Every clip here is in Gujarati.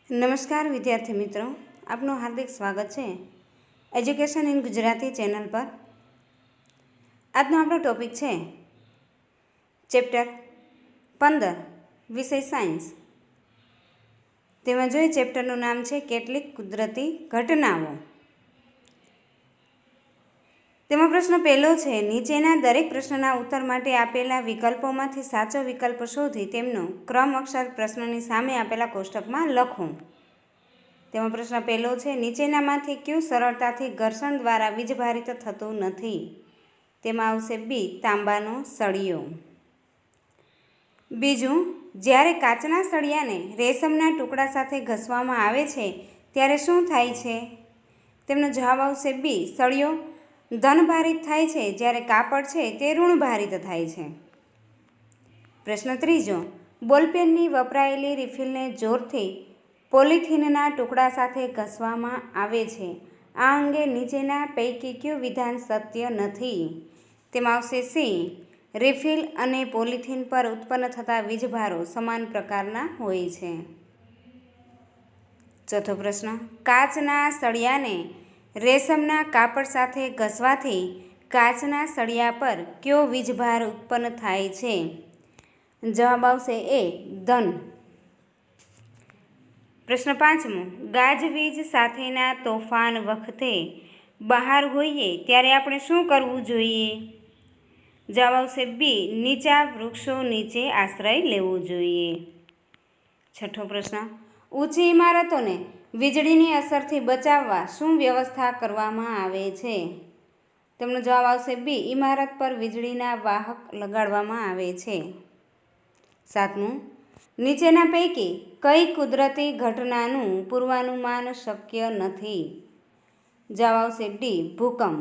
નમસ્કાર વિદ્યાર્થી મિત્રો, આપનું હાર્દિક સ્વાગત છે એજ્યુકેશન ઇન ગુજરાતી ચેનલ પર। આજનો આપણો ટોપિક છે ચેપ્ટર 15 વિષય સાયન્સ। તેમાં જોઈએ ચેપ્ટરનું નામ છે કેટલીક કુદરતી ઘટનાઓ। તેમાં પ્રશ્ન પહેલો છે, નીચેના દરેક પ્રશ્નના ઉત્તર માટે આપેલા વિકલ્પોમાંથી સાચો વિકલ્પ શોધી તેમનો ક્રમ અક્ષર પ્રશ્નની સામે આપેલા કોષ્ટકમાં લખો। તેમાં પ્રશ્ન પહેલો છે, નીચેનામાંથી કયું સરળતાથી ઘર્ષણ દ્વારા વીજભારિત થતું નથી? તેમાં આવશે બી, તાંબાનો સળિયો। બીજું, જ્યારે કાચના સળિયાને રેશમના ટુકડા સાથે ઘસવામાં આવે છે ત્યારે શું થાય છે? તેમનો જવાબ આવશે બી, સળિયો ધનભારિત થાય છે જ્યારે કાપડ છે તે ઋણભારિત થાય છે। પ્રશ્ન ત્રીજો, બોલપેનની વપરાયેલી રિફિલને જોરથી પોલિથીનના ટુકડા સાથે ઘસવામાં આવે છે। આ અંગે નીચેના પૈકી કયું વિધાન સત્ય નથી? તેમાં આવશે સી, રિફિલ અને પોલિથીન પર ઉત્પન્ન થતા વીજભારો સમાન પ્રકારના હોય છે। ચોથો પ્રશ્ન, કાચના સળિયાને રેશમના કાપડ સાથે ઘસવાથી કાચના સળિયા પર કયો વીજભાર ઉત્પન્ન થાય છે? જવાબ આવશે એ, ધન। પ્રશ્ન પાંચમો, ગાજવીજ સાથેના તોફાન વખતે બહાર હોઈએ ત્યારે આપણે શું કરવું જોઈએ? જવાબ આવશે બી, નીચા વૃક્ષો નીચે આશ્રય લેવો જોઈએ। છઠ્ઠો પ્રશ્ન, ઊંચી ઇમારતોને વીજળીની અસરથી બચાવવા શું વ્યવસ્થા કરવામાં આવે છે? તેમનો જવાબ આવશે બી, ઇમારત પર વીજળીના વાહક લગાડવામાં આવે છે। સાતમું, નીચેના પૈકી કઈ કુદરતી ઘટનાનું પૂર્વાનુમાન શક્ય નથી? જવાબ આવશે ડી, ભૂકંપ।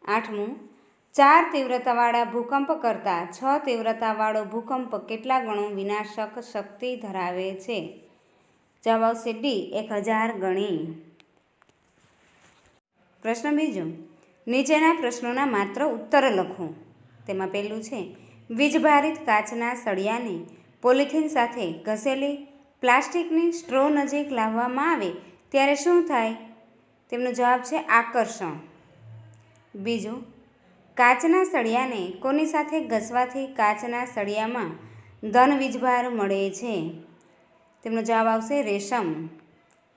આઠમું, 4 તીવ્રતાવાળા ભૂકંપ કરતાં 6 તીવ્રતાવાળો ભૂકંપ કેટલા ગણો વિનાશક શક્તિ ધરાવે છે? જવાબ આવશે ડી, 1000 ગણી। પ્રશ્ન બીજો, નીચેના પ્રશ્નોના માત્ર ઉત્તર લખો। તેમાં પહેલું છે, વીજભારિત કાચના સળિયાને પોલિથીન સાથે ઘસેલી પ્લાસ્ટિકની સ્ટ્રો નજીક લાવવામાં આવે ત્યારે શું થાય? તેમનો જવાબ છે આકર્ષણ। બીજું, કાચના સળિયાને કોની સાથે ઘસવાથી કાચના સળિયામાં ધન વીજભાર મળે છે? તેમનો જવાબ આવશે રેશમ।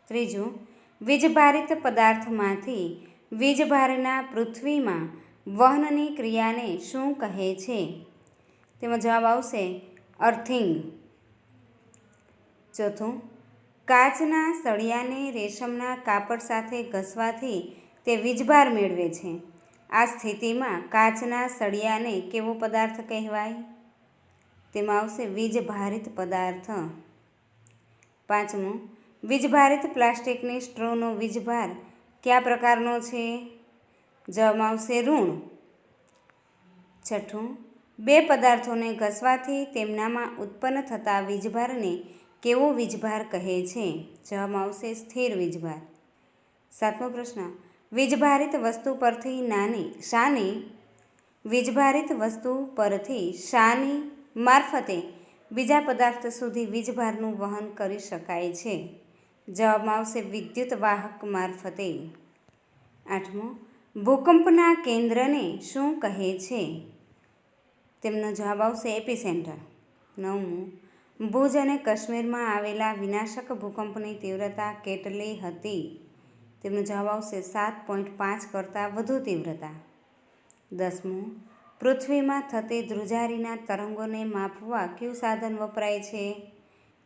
ત્રીજું, વીજભારિત પદાર્થમાંથી વીજભારના પૃથ્વીમાં વહનની ક્રિયાને શું કહે છે? તેમાં જવાબ આવશે અર્થિંગ। ચોથું, કાચના સળિયાને રેશમના કાપડ સાથે ઘસવાથી તે વીજભાર મેળવે છે। આ સ્થિતિમાં કાચના સળિયાને કેવો પદાર્થ કહેવાય? તેમાં આવશે વીજભારિત પદાર્થ। પાંચમું, વીજભારિત પ્લાસ્ટિકની સ્ટ્રોનો વીજભાર કયા પ્રકારનો છે? જવાબ આવશે ઋણ। છઠ્ઠું, બે પદાર્થોને ઘસવાથી તેમનામાં ઉત્પન્ન થતા વીજભારને કેવો વીજભાર કહે છે? જવાબ આવશે સ્થિર વીજભાર। સાતમો પ્રશ્ન, વીજભારિત વસ્તુ પરથી શાની મારફતે બીજા પદાર્થ સુધી વીજભારનું વહન કરી શકાય છે? જવાબમાં આવશે વિદ્યુત વાહક મારફતે। આઠમો, ભૂકંપના કેન્દ્રને શું કહે છે? તેમનો જવાબ આવશે એપિસેન્ટર। નવમું, ભુજ અને કાશ્મીરમાં આવેલા વિનાશક ભૂકંપની તીવ્રતા કેટલી હતી? તેમનો જવાબ આવશે 7.5 કરતાં વધુ તીવ્રતા। 10મું, પૃથ્વીમાં થતી ધ્રુજારીના તરંગોને માપવા કયું સાધન વપરાય છે?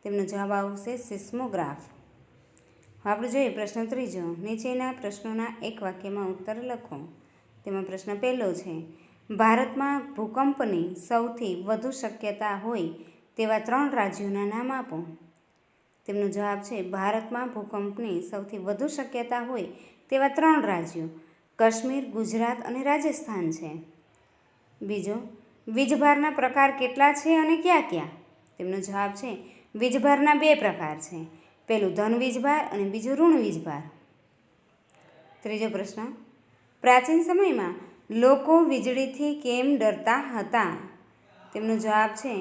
તેમનો જવાબ આવશે સિસ્મોગ્રાફ। હવે આપણે જોઈએ પ્રશ્ન ત્રીજો, નીચેના પ્રશ્નોના એક વાક્યમાં ઉત્તર લખો। તેમાં પ્રશ્ન પહેલો છે, ભારતમાં ભૂકંપની સૌથી વધુ શક્યતા હોય તેવા 3 રાજ્યોના નામ આપો। તેમનો જવાબ છે, ભારતમાં ભૂકંપની સૌથી વધુ શક્યતા હોય તેવા 3 રાજ્યો કાશ્મીર, ગુજરાત અને રાજસ્થાન છે। બીજો, વીજભારના પ્રકાર કેટલા છે અને ક્યાં ક્યાં? તેમનો જવાબ છે, વીજભારના 2 પ્રકાર છે, પહેલું ધન વીજભાર અને બીજું ઋણ વીજભાર। ત્રીજો પ્રશ્ન, પ્રાચીન સમયમાં લોકો વીજળીથી કેમ ડરતા હતા? તેમનો જવાબ છે,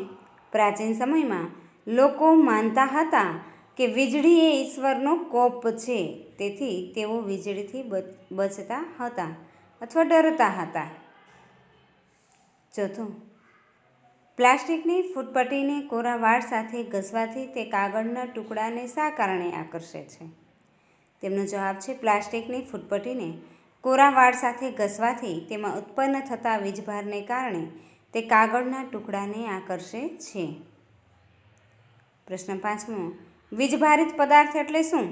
પ્રાચીન સમયમાં લોકો માનતા હતા કે વીજળી એ ઈશ્વરનો કોપ છે, તેથી તેઓ વીજળીથી બચતા હતા અથવા ડરતા હતા. ચોથું, પ્લાસ્ટિકની ફૂટપટ્ટીને કોરા વાળ સાથે ઘસવાથી તે કાગળના ટુકડાને શા કારણે આકર્ષે છે? તેમનો જવાબ છે પ્લાસ્ટિકની ફૂટપટ્ટીને કોરા વાળ સાથે ઘસવાથી તેમાં ઉત્પન્ન થતા વીજભારને કારણે તે કાગળના ટુકડાને આકર્ષે છે. પ્રશ્ન 5મો, વીજભારિત પદાર્થ એટલે શું?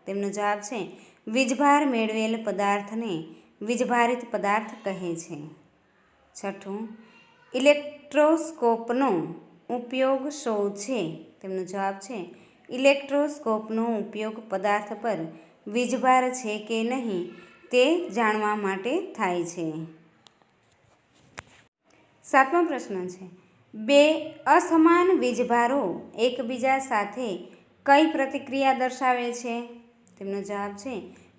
તેમનો જવાબ છે વીજભાર મેળવેલ પદાર્થને વીજભારિત પદાર્થ કહે છે. છઠ્ઠું, ઇલેક્ટ્રોસ્કોપનો ઉપયોગ શો છે? તેમનો જવાબ છે ઇલેક્ટ્રોસ્કોપનો ઉપયોગ પદાર્થ પર વીજભાર છે કે નહીં તે જાણવા માટે થાય છે. 7મો પ્રશ્ન છે, બે અસમાન વીજભારો એકબીજા સાથે કઈ પ્રતિક્રિયા દર્શાવે છે? તેમનો જવાબ છે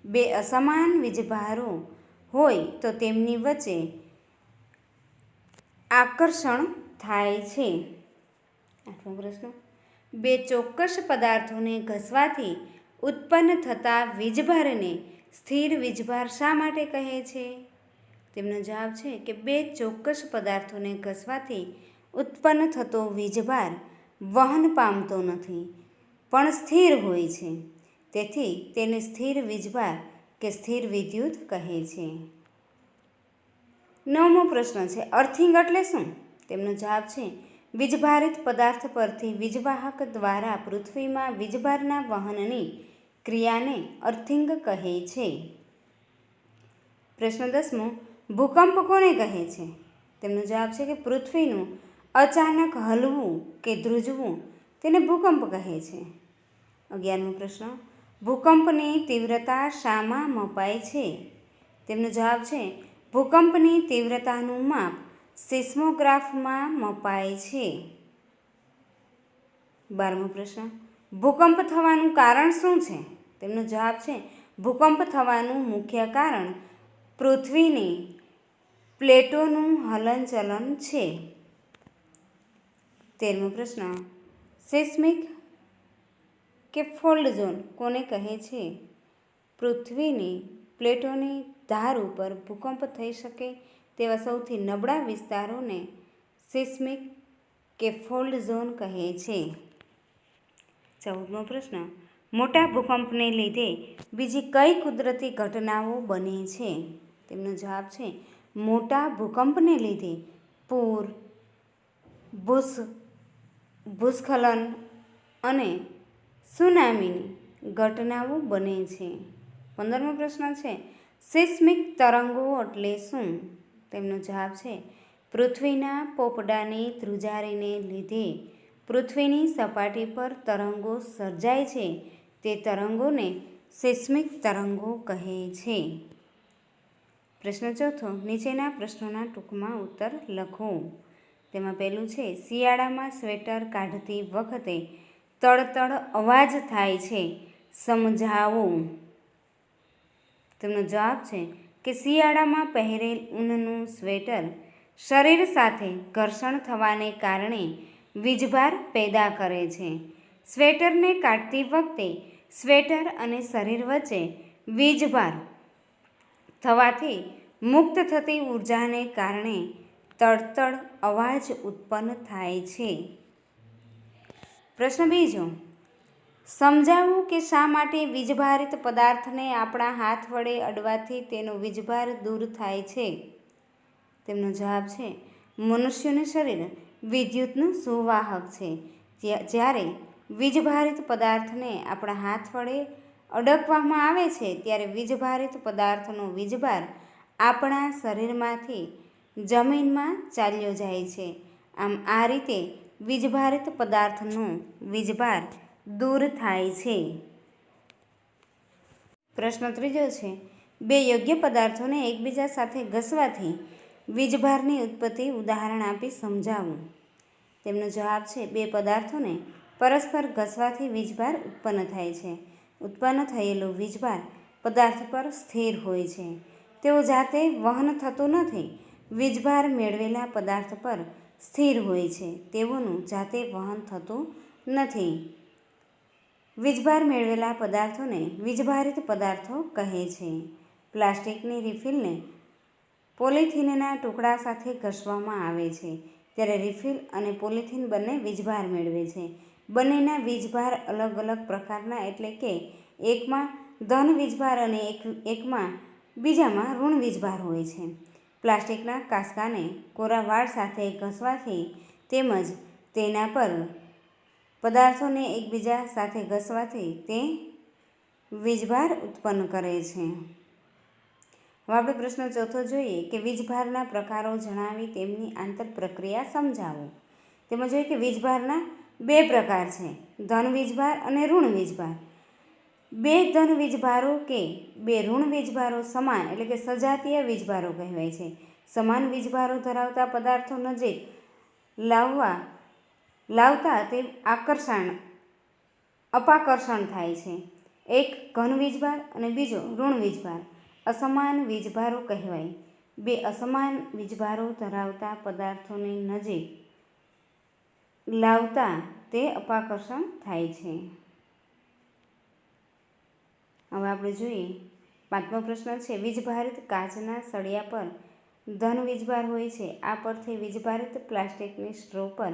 બે અસમાન વીજભારો હોય તો તેમની વચ્ચે આકર્ષણ થાય છે. 8મો પ્રશ્ન, બે ચોક્કસ પદાર્થોને ઘસવાથી ઉત્પન્ન થતા વીજભારને સ્થિર વીજભાર શા માટે કહે છે? તેમનો જવાબ છે કે બે ચોક્કસ પદાર્થોને ઘસવાથી ઉત્પન્ન થતો વીજભાર વહન પામતો નથી પણ સ્થિર હોય છે, તેથી તેને સ્થિર વીજભાર કે સ્થિર વિદ્યુત કહે છે. 9મો પ્રશ્ન છે, અર્થિંગ એટલે શું? તેમનો જવાબ છે વીજભારિત પદાર્થ પરથી વીજવાહક દ્વારા પૃથ્વીમાં વીજભારના વહનની ક્રિયાને અર્થિંગ કહે છે. પ્રશ્ન 10મો, ભૂકંપ કોને કહે છે? તેમનો જવાબ છે કે પૃથ્વીનું અચાનક હલવું કે ધ્રુજવું તેને ભૂકંપ કહે છે. 11મો પ્રશ્ન, ભૂકંપની તીવ્રતા શામાં મપાય છે? તેમનો જવાબ છે ભૂકંપની તીવ્રતાનું માપ સિસ્મોગ્રાફમાં મપાય છે. 12મો પ્રશ્ન, ભૂકંપ થવાનું કારણ શું છે? તેમનો જવાબ છે ભૂકંપ થવાનું મુખ્ય કારણ પૃથ્વીની પ્લેટોનું હલનચલન છે. 13મો પ્રશ્ન, સિસ્મિક કે ફોલ્ડ ઝોન કોને કહે છે? પૃથ્વીની પ્લેટોની ધાર ઉપર ભૂકંપ થઈ શકે તેવા સૌથી નબળા વિસ્તારોને સિસ્મિક કે ફોલ્ડ ઝોન કહે છે. 14મો પ્રશ્ન, મોટા ભૂકંપને લીધે બીજી કઈ કુદરતી ઘટનાઓ બને છે? તેમનો જવાબ છે મોટા ભૂકંપને લીધે પૂર, ભૂસ્ખલન અને સુનામીની ઘટનાઓ બને છે. 15મો પ્રશ્ન છે, સિસ્મિક તરંગો એટલે શું? તેમનો જવાબ છે પૃથ્વીના પોપડાની ધ્રુજારીને લીધે પૃથ્વીની સપાટી પર તરંગો સર્જાય છે તે તરંગોને સિસ્મિક તરંગો કહે છે. પ્રશ્ન 4, નીચેના પ્રશ્નોના ટૂંકમાં ઉત્તર લખો. તેમાં પહેલું છે, શિયાળામાં સ્વેટર કાઢતી વખતે તડતડ અવાજ થાય છે, સમજાવો. તેમનો જવાબ છે કે શિયાળામાં પહેરેલ ઊનનું સ્વેટર શરીર સાથે ઘર્ષણ થવાને કારણે વીજભાર પેદા કરે છે. સ્વેટરને કાઢતી વખતે સ્વેટર અને શરીર વચ્ચે વીજભાર થવાથી મુક્ત થતી ઊર્જાને કારણે તડતડ અવાજ ઉત્પન્ન થાય છે. પ્રશ્ન 2, સમજાવો કે શા માટે વીજભારિત પદાર્થને આપણા હાથ વડે અડવાથી તેનો વીજભાર દૂર થાય છે? તેમનો જવાબ છે મનુષ્યનું શરીર વિદ્યુતનું સુવાહક છે. જ્યારે વીજભારિત પદાર્થને આપણા હાથ વડે અડકવામાં આવે છે ત્યારે વીજભારિત પદાર્થનો વીજભાર આપણા શરીરમાંથી જમીનમાં ચાલ્યો જાય છે. આમ આ રીતે વીજભારિત પદાર્થનો વીજભાર દૂર થાય છે. પ્રશ્ન 3 છે, બે યોગ્ય પદાર્થોને એકબીજા સાથે ઘસવાથી વીજભારની ઉત્પત્તિ ઉદાહરણ આપી સમજાવો. તેમનો જવાબ છે બે પદાર્થોને પરસ્પર ઘસવાથી વીજભાર ઉત્પન્ન થાય છે. ઉત્પન્ન થયેલો વીજભાર પદાર્થ પર સ્થિર હોય છે. તેઓ જાતે વહન થતું નથી. વીજભાર મેળવેલા પદાર્થ પર સ્થિર હોય છે. તેઓનું જાતે વહન થતું નથી. વીજભાર મેળવેલા પદાર્થોને વીજભારિત પદાર્થો કહે છે. પ્લાસ્ટિકની રિફિલને પોલિથીનના ટુકડા સાથે ઘસવામાં આવે છે ત્યારે રિફિલ અને પોલિથીન બંને વીજભાર મેળવે છે. બંનેના વીજભાર અલગ અલગ પ્રકારના એટલે કે એકમાં ધન વીજભાર અને એકમાં બીજામાં ઋણ વીજભાર હોય છે. પ્લાસ્ટિકના કાંસકાને કોરા વાળ સાથે ઘસવાથી તેમજ તેના પર પદાર્થોને એકબીજા સાથે ઘસવાથી તે વીજભાર ઉત્પન્ન કરે છે. હવે આપણે પ્રશ્ન ચોથો જોઈએ કે વીજભારના પ્રકારો જણાવી તેમની આંતર પ્રક્રિયા સમજાવો. તેમાં જોઈએ કે વીજભારના બે પ્રકાર છે, ધન વીજભાર અને ઋણ વીજભાર. બે ધન વીજભારો કે બે ઋણ વીજભારો સમાન એટલે કે સજાતીય વીજભારો કહેવાય છે. સમાન વીજભારો ધરાવતા પદાર્થો નજીક લાવતા તે અપાકર્ષણ થાય છે. એક ઘન વીજભાર અને બીજો ઋણ વીજભાર અસમાન વીજભારો કહેવાય. બે અસમાન વીજભારો ધરાવતા પદાર્થોને નજીક લાવતા તે અપાકર્ષણ થાય છે. હવે આપણે જોઈએ 5મો પ્રશ્ન છે, વીજભારિત કાચના સળિયા પર ધન વીજભાર હોય છે. આ પરથી વીજભારિત પ્લાસ્ટિકની સ્ટ્રો પર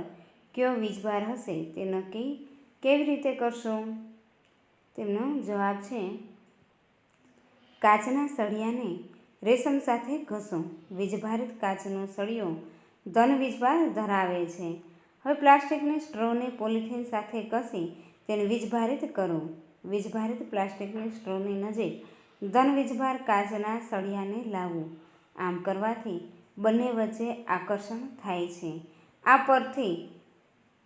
કયો વીજભાર હશે તે નક્કી કેવી રીતે કરશો? તેમનો જવાબ છે, કાચના સળિયાને રેશમ સાથે ઘસો. વીજભારિત કાચનો સળિયો ધન વીજભાર ધરાવે છે. હવે પ્લાસ્ટિકની સ્ટ્રોને પોલિથીન સાથે ઘસી તેને વીજભારિત કરો. વીજભારિત પ્લાસ્ટિકની સ્ટ્રોની નજીક ધન વીજભાર કાચના સળિયાને લાવવું. આમ કરવાથી બંને વચ્ચે આકર્ષણ થાય છે. આ પરથી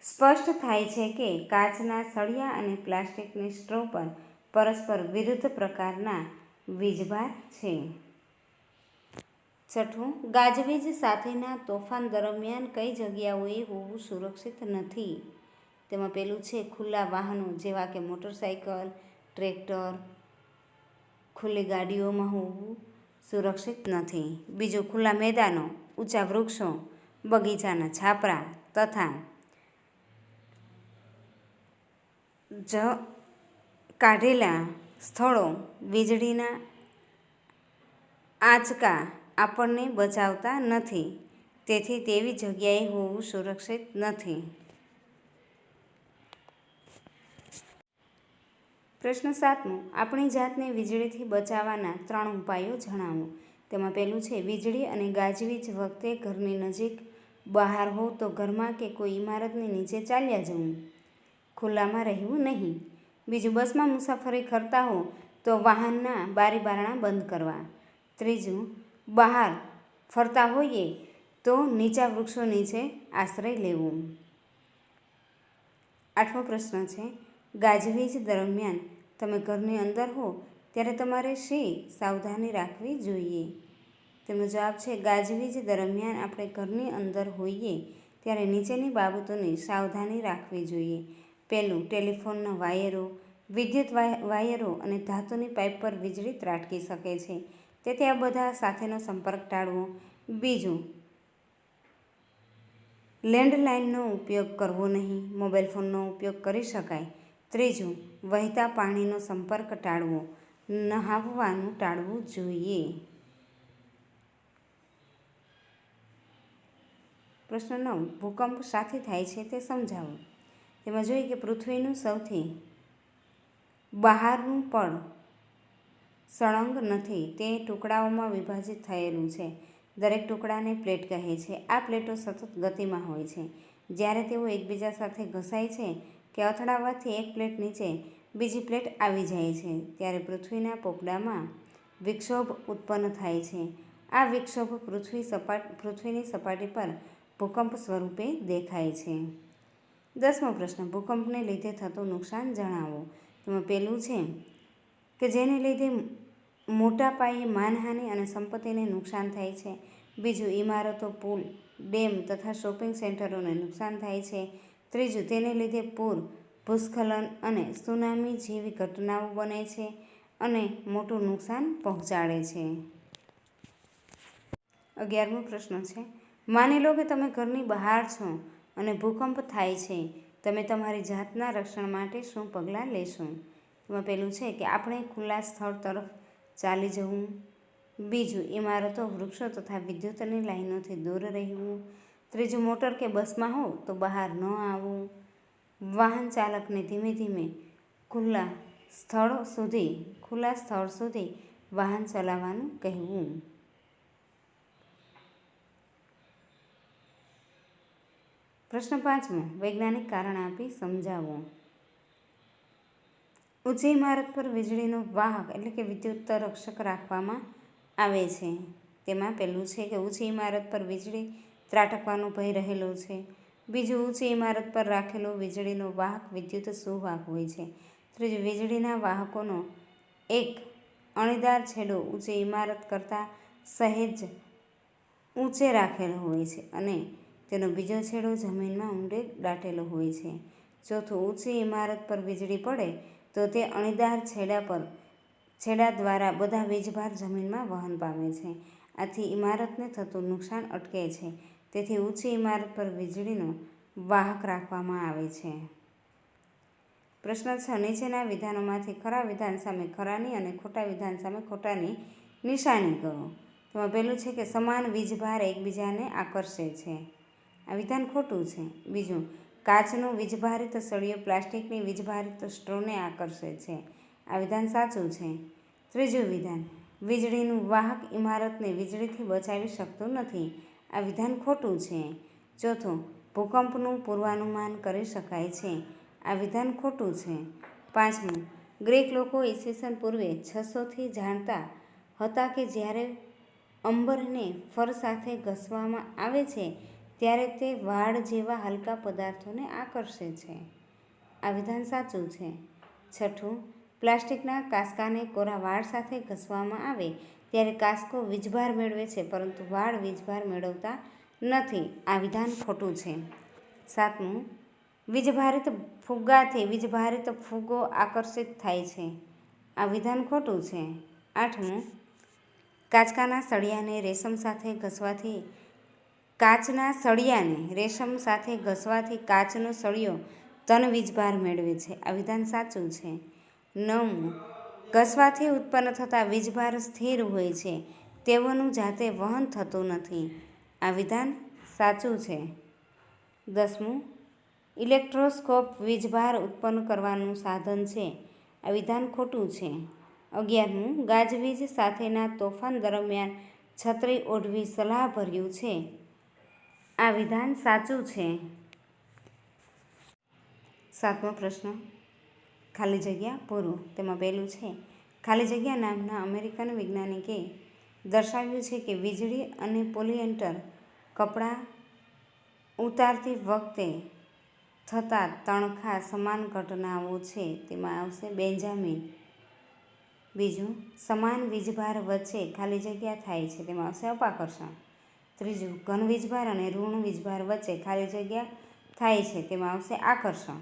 સ્પષ્ટ થાય છે કે કાચના સળિયા અને પ્લાસ્ટિકની સ્ટ્રો પર પરસ્પર વિરુદ્ધ પ્રકારના વીજભાર છે. 6. ગાજવીજ સાથેના તોફાન દરમિયાન કઈ જગ્યાઓએ હોવું સુરક્ષિત નથી? તેમાં પેલું છે ખુલ્લા વાહનો જેવા કે મોટરસાઇકલ, ટ્રેક્ટર, ખુલ્લી ગાડીઓમાં હોવું સુરક્ષિત નથી. બીજું ખુલ્લા મેદાનો, ઊંચા વૃક્ષો, બગીચાના છાપરા તથા કાઢેલા સ્થળો વીજળીના આંચકા આપણને બચાવતા નથી, તેથી તેવી જગ્યાએ હોવું સુરક્ષિત નથી. પ્રશ્ન 7મો, આપણી જાતને વીજળીથી બચાવવાના 3 ઉપાયો જણાવો. તેમાં પહેલું છે વીજળી અને ગાજવીજ વખતે ઘરની નજીક બહાર હો તો ઘરમાં કે કોઈ ઇમારતની નીચે ચાલ્યા જવું, ખુલ્લામાં રહેવું નહીં. બીજું બસમાં મુસાફરી કરતા હો તો વાહનના બારી બારણા બંધ કરવા. ત્રીજું બહાર ફરતા હોઈએ તો નીચા વૃક્ષો નીચે આશ્રય લેવો. 8મો પ્રશ્ન છે, ગાજવીજ દરમિયાન તમે ઘરની અંદર હો ત્યારે તમારે શી સાવધાની રાખવી જોઈએ? તેમનો જવાબ છે, ગાજવીજ દરમિયાન આપણે ઘરની અંદર હોઈએ ત્યારે નીચેની બાબતોની સાવધાની રાખવી જોઈએ. પહેલું, ટેલિફોનના વાયરો, વિદ્યુત વાયરો અને ધાતુની પાઇપ પર વીજળી ત્રાટકી શકે છે, તેથી આ બધા સાથેનો સંપર્ક ટાળવો. બીજું, લેન્ડલાઇનનો ઉપયોગ કરવો નહીં, મોબાઈલ ફોનનો ઉપયોગ કરી શકાય. ત્રીજું, વહેતા પાણીનો સંપર્ક ટાળવો, નહાવવાનું ટાળવું જોઈએ. પ્રશ્ન 9, ભૂકંપ શાથી થાય છે તે સમજાવો. તેમાં જોઈએ કે પૃથ્વીનું સૌથી બહારનું પડ સળંગ નથી, તે ટુકડાઓમાં વિભાજિત થયેલું છે. દરેક ટુકડાને પ્લેટ કહે છે. આ પ્લેટો સતત ગતિમાં હોય છે. જ્યારે તેઓ એકબીજા સાથે ઘસાય છે કે અથડાવાથી એક પ્લેટ નીચે બીજી પ્લેટ આવી જાય છે ત્યારે પૃથ્વીના પોપડામાં વિક્ષોભ ઉત્પન્ન થાય છે. આ વિક્ષોભ પૃથ્વીની સપાટી પર ભૂકંપ સ્વરૂપે દેખાય છે. 10મો પ્રશ્ન, ભૂકંપને લીધે થતું નુકસાન જણાવો. તેમાં પહેલું છે કે જેને લીધે મોટા પાયે માનહાનિ અને સંપત્તિને નુકસાન થાય છે. બીજું, ઇમારતો, પુલ, ડેમ તથા શોપિંગ સેન્ટરોને નુકસાન થાય છે. ત્રીજું, તેને લીધે પૂર, ભૂસ્ખલન અને સુનામી જેવી ઘટનાઓ બને છે અને મોટું નુકસાન પહોંચાડે છે. 11મો પ્રશ્ન છે, માની લો કે તમે ઘરની બહાર છો અને ભૂકંપ થાય છે તમે તમારી જાતના રક્ષણ માટે શું પગલાં લેશો? તેમાં પહેલું છે કે આપણે ખુલ્લા સ્થળ તરફ ચાલી જવું. બીજું, ઇમારતો, વૃક્ષો તથા વિદ્યુતની લાઈનોથી દૂર રહેવું. ત્રીજું, મોટર કે બસમાં હો તો બહાર ન આવવું. વાહન ચાલકને ધીમે ધીમે ખુલ્લા સ્થળ સુધી વાહન ચલાવવાનું કહેવું. પ્રશ્ન 5મો, વૈજ્ઞાનિક કારણ આપી સમજાવો. ઊંચી ઇમારત પર વીજળીનો વાહક એટલે કે વિદ્યુત રક્ષક રાખવામાં આવે છે. તેમાં પહેલું છે કે ઊંચી ઇમારત પર વીજળી ત્રાટકવાનો ભય રહેલો છે. બીજું, ઊંચી ઇમારત પર રાખેલો વીજળીનો વાહક વિદ્યુત સુવાહક હોય છે. ત્રીજું, વીજળીના વાહકોનો એક અણીદાર છેડો ઊંચી ઇમારત કરતાં સહેજ ઊંચે રાખેલો હોય છે અને તેનો બીજો છેડો જમીનમાં ઊંડે દાટેલો હોય છે. ચોથું, ઊંચી ઇમારત પર વીજળી પડે તો તે અણીદાર છેડા દ્વારા બધા વીજભાર જમીનમાં વહન પામે છે. આથી ઇમારતને થતું નુકસાન અટકે છે. તેથી ઊંચી ઇમારત પર વીજળીનો વાહક રાખવામાં આવે છે. પ્રશ્ન 6, નીચેના વિધાનોમાંથી ખરા વિધાન સામે ખરાની અને ખોટા વિધાન સામે ખોટાની નિશાની કરો. તેમાં પહેલું છે કે સમાન વીજભાર એકબીજાને આકર્ષે છે. આ વિધાન ખોટું છે. બીજું, કાચનો વીજભારિત સળિયો પ્લાસ્ટિકની વીજભારિત સ્ટ્રોને આકર્ષે છે. આ વિધાન સાચું છે. ત્રીજું વિધાન, વીજળીનું વાહક ઇમારતને વીજળીથી બચાવી શકતું નથી. આ વિધાન ખોટું છે. ચોથું, ભૂકંપનું પૂર્વાનુમાન કરી શકાય છે. આ વિધાન ખોટું છે. 5મું, ગ્રીક લોકો ઈસવીસન પૂર્વે 600થી જાણતા હતા કે જ્યારે અંબરને ફર સાથે ઘસવામાં આવે છે ત્યારે તે વાળ જેવા હલકા પદાર્થોને આકર્ષે છે. આ વિધાન સાચું છે. 6ઠું, પ્લાસ્ટિકના કાંસકાને કોરા વાળ સાથે ઘસવામાં આવે ત્યારે કાંસકો વીજભાર મેળવે છે પરંતુ વાળ વીજભાર મેળવતા નથી. આ વિધાન ખોટું છે. 7મું, વીજભારિત ફુગ્ગાથી વીજભારિત ફુગ્ગો આકર્ષિત થાય છે. આ વિધાન ખોટું છે. 8મું, કાચના સળિયાને રેશમ સાથે ઘસવાથી કાચનો સળિયો ધન વીજભાર મેળવે છે. આ વિધાન સાચું છે. 9મું, ઘસવાથી ઉત્પન્ન થતા વીજભાર સ્થિર હોય છે. તેઓનું જાતે વહન થતું નથી. આ વિધાન સાચું છે. 10મું, ઇલેક્ટ્રોસ્કોપ વીજભાર ઉત્પન્ન કરવાનું સાધન છે. આ વિધાન ખોટું છે. 11મું, ગાજવીજ સાથેના તોફાન દરમિયાન છત્રી ઓઢવી સલાહભર્યું છે. આ વિધાન સાચું છે. 7મો પ્રશ્ન, ખાલી જગ્યા પૂરો. તેમાં પહેલું છે, ખાલી જગ્યા નામના અમેરિકન વૈજ્ઞાનિકે દર્શાવ્યું છે કે વીજળી અને પોલિએસ્ટર કપડાં ઉતારતી વખતે થતા તણખા સમાન ઘટનાઓ છે. તેમાં આવશે બેન્જામિન. બીજું, સમાન વીજભાર વચ્ચે ખાલી જગ્યા થાય છે. તેમાં આવશે અપાકર્ષણ. ત્રીજું, ઘન વીજભાર અને ઋણ વીજભાર વચ્ચે ખાલી જગ્યા થાય છે. તેમાં આવશે આકર્ષણ.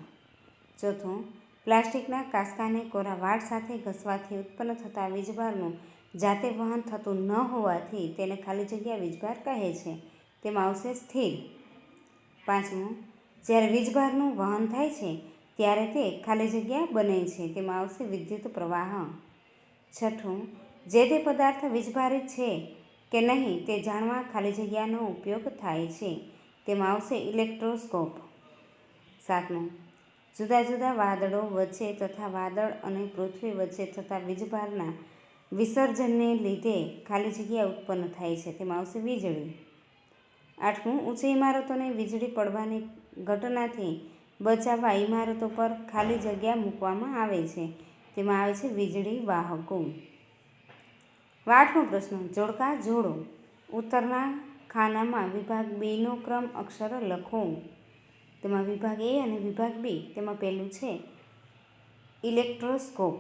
ચોથું, પ્લાસ્ટિકના કાંસકાને કોરા વાળ સાથે ઘસવાથી ઉત્પન્ન થતા વીજભારનું જાતે વહન થતું ન હોવાથી તેને ખાલી જગ્યા વીજભાર કહે છે. તેમાં આવશે સ્થિર. 5મું, જ્યારે વીજભારનું વહન થાય છે ત્યારે તે ખાલી જગ્યા બને છે. તેમાં આવશે વિદ્યુત પ્રવાહ. 6ઠું, જે તે પદાર્થ વીજભારિત છે કે નહીં તે જાણવા ખાલી જગ્યાનો ઉપયોગ થાય છે. તેમાં આવશે ઇલેક્ટ્રોસ્કોપ. 7મું, જુદા જુદા વાદળો વચ્ચે તથા વાદળ અને પૃથ્વી વચ્ચે થતા વીજભારના વિસર્જનને લીધે ખાલી જગ્યા ઉત્પન્ન થાય છે. તેમાં આવશે વીજળી. 8મું, ઊંચી ઇમારતોને વીજળી પડવાની ઘટનાથી બચાવવા ઇમારતો પર ખાલી જગ્યા મૂકવામાં આવે છે. તેમાં આવે છે વીજળી વાહકો. 8મો પ્રશ્ન, જોડકા જોડો. ઉત્તરના ખાનામાં વિભાગ બીનો ક્રમ અક્ષર લખો. તેમાં વિભાગ એ અને વિભાગ બી. તેમાં પહેલું છે ઇલેક્ટ્રોસ્કોપ.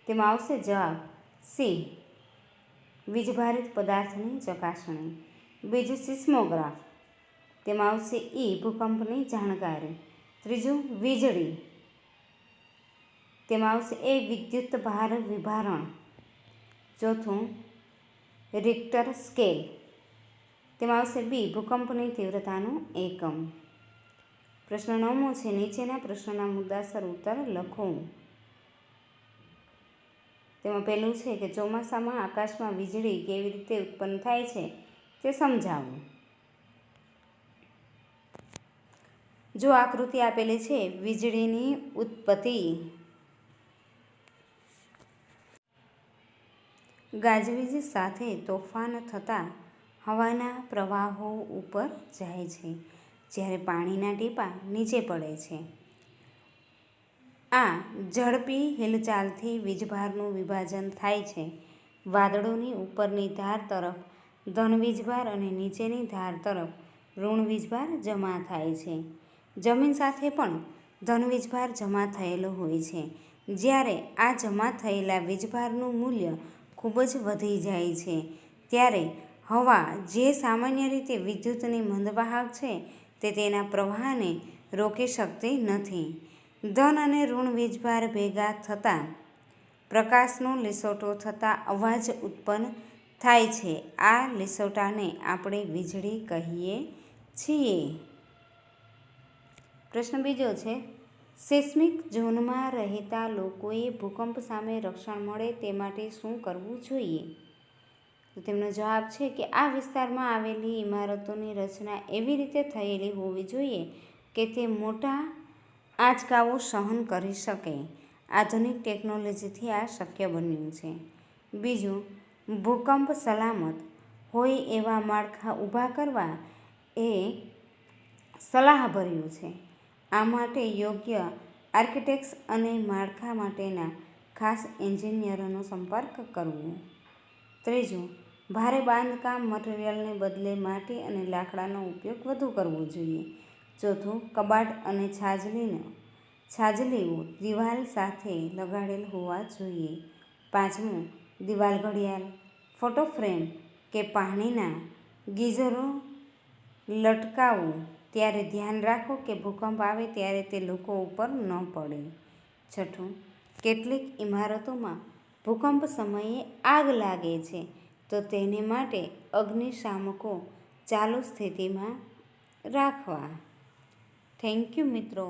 તેમાં આવશે જવાબ સી, વીજભારિત પદાર્થની ચકાસણી. બીજું સિસ્મોગ્રાફ. તેમાં આવશે ઈ, ભૂકંપની જાણકારી. ત્રીજું વીજળી. તેમાં આવશે એ, વિદ્યુત ભાર વિભારણ. ચોથું રિક્ટર સ્કેલ. તેમાં આવશે બી, ભૂકંપની તીવ્રતાનું એકમ. પ્રશ્ન 9મો છે, નીચેના પ્રશ્નોના મુદ્દાસર ઉત્તર લખો. તેમાં પહેલું છે કે ચોમાસામાં આકાશમાં વીજળી કેવી રીતે ઉત્પન્ન થાય છે તે સમજાવો. જો આકૃતિ આપેલી છે વીજળીની ઉત્પત્તિ ગાજવીજ સાથે તોફાન થતાં હવાના પ્રવાહો ઉપર જાય છે, જ્યારે પાણીના ટીપાં નીચે પડે છે. આ ઝડપી હિલચાલથી વીજભારનું વિભાજન થાય છે. વાદળોની ઉપરની ધાર તરફ ધન વીજભાર અને નીચેની ધાર તરફ ઋણ વીજભાર જમા થાય છે. જમીન સાથે પણ ધન વીજભાર જમા થયેલો હોય છે. જ્યારે આ જમા થયેલા વીજભારનું મૂલ્ય ખૂબ જ વધી જાય છે, ત્યારે હવા, જે સામાન્ય રીતે વિદ્યુતની મંદવાહક છે, તે તેના પ્રવાહને રોકી શકતી નથી. ધન અને ઋણ વીજભાર ભેગા થતાં પ્રકાશનો લીસોટો થતાં અવાજ ઉત્પન્ન થાય છે. આ લીસોટાને આપણે વીજળી કહીએ છીએ. પ્રશ્ન બીજો છે, સિસ્મિક ઝોનમાં રહેતા લોકોએ ભૂકંપ સામે રક્ષણ મળે તે માટે શું કરવું જોઈએ? તો તેમનો જવાબ છે કે આ વિસ્તારમાં આવેલી ઇમારતોની રચના એવી રીતે થયેલી હોવી જોઈએ કે તે મોટા આંચકાઓ સહન કરી શકે. આધુનિક ટેકનોલોજીથી આ શક્ય બન્યું છે. બીજું, ભૂકંપ સલામત હોય એવા માળખાં ઊભા કરવા એ સલાહભર્યું છે. આ માટે યોગ્ય આર્કિટેક્ટ્સ અને માળખા માટેના ખાસ એન્જિનિયરોનો સંપર્ક કરવો. ત્રીજું, ભારે બાંધકામ મટીરીયલને બદલે માટી અને લાકડાનો ઉપયોગ વધુ કરવો જોઈએ. ચોથું, કબાટ અને છાજલીઓ દિવાલ સાથે લગાડેલ હોવા જોઈએ. પાંચમું, દિવાલ ઘડિયાળ, ફોટો ફ્રેમ કે પાણીના ગીઝરો લટકાવો ત્યારે ધ્યાન રાખો કે ભૂકંપ આવે ત્યારે તે લોકો ઉપર ન પડે. છઠ્ઠું, કેટલીક ઇમારતોમાં ભૂકંપ સમયે આગ લાગે છે તો તેને માટે અગ્નિશામકો ચાલુ સ્થિતિમાં રાખવા. થેન્ક યુ મિત્રો.